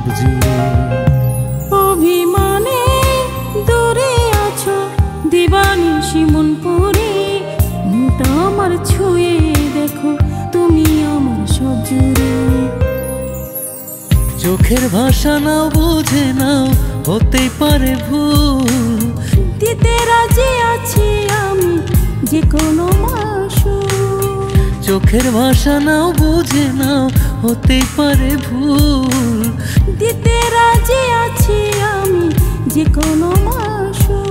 সব জুড়ে। অভিমানে দূরে আছো দিবানিশি মন পড়ে, মনটা আমার ছুঁয়ে দেখো তুমি আমার সব জুড়ে। চোখের ভাষা নাও বুঝে নাও হতেই পারে ভুল, দিতে রাজি আছি আমি যে কোনো মাসুল। চোখের ভাষা নাও বুঝে নাও হতেই পারে ভুল, দিতে রাজি আছি আমি যে কোনো মাসুল।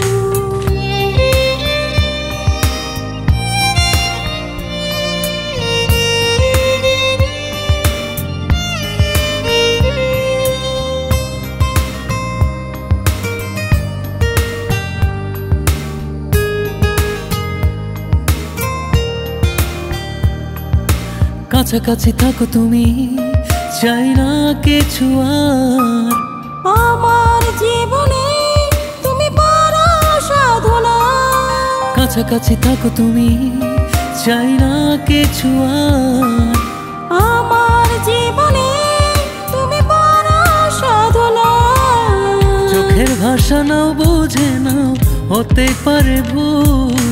কাছাকাছি থাকো তুমি, চাই না কিছু আর। আমার জীবনে তুমি বড় সাধনা। কাছাকাছি থাকো তুমি, চাই না কিছু আর। আমার জীবনে তুমি বড় সাধনা। চোখের ভাষা নাও বুঝে নাও হতেই পারে ভুল,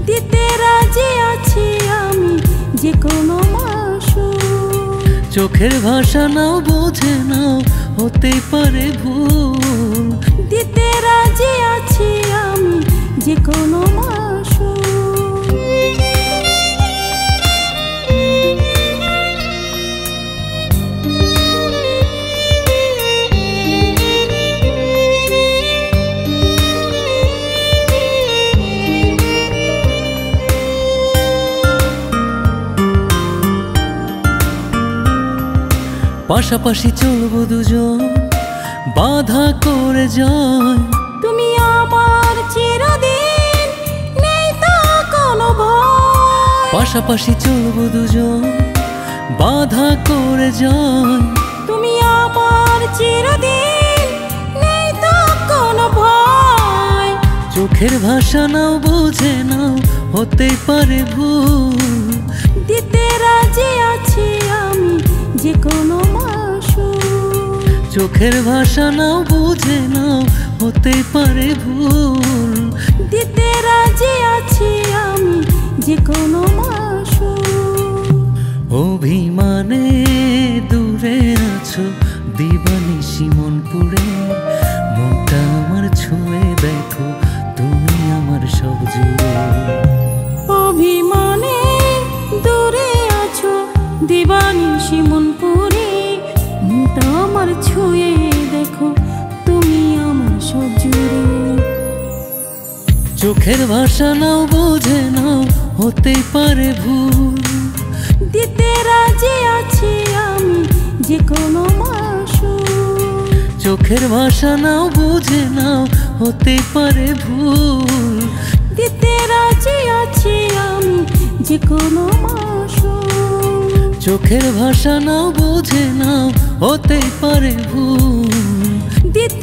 দিতে রাজি আছি আমি যে কোনো মাসুল। চোখের ভাষা নাও বুঝে নাও হতেই পারে ভুল, দিতে রাজি আছি আমি যে কোনো মাসুল। পাশাপাশি চলবো দুজন বাধা করে যায়। তুমি আমার চিরদিন, নেই তো কোনো ভয়। পাশাপাশি চলবো দুজন বাধা করে যায়। তুমি আমার চিরদিন, নেই তো কোনো ভয়। চোখের ভাষা নাও বুঝে নাও হতেই পারে ভুল, দিতে রাজি আছি আমি যে কোনো মাসুল। চোখের ভাষা নাও বুঝে নাও হতেই পারে ভুল, দিতে রাজি আছি আমি যে কোনো মাসুল। অভিমানে দূরে আছো দিবানিশি মন পুড়ে, মনটা আমার ছুঁয়ে দেখো তুমি আমার সব জুড়ে। অভিমানে দূরে আছো দিবানিশি মন পড়ে, মনটা আমার ছুঁয়ে দেখো তুমি আমার সব জুড়ে। চোখের ভাষা নাও বুঝে নাও হতেই পারে ভুল, দিতে রাজি আছি আমি যে কোনো মাসুল। চোখের ভাষা নাও বুঝে নাও হতেই পারে ভুল, দিতে রাজি আছি আমি যে কোনো মাসুল। চোখের ভাষা নাও বুঝে নাও হতেই পারে ভুল, দিতে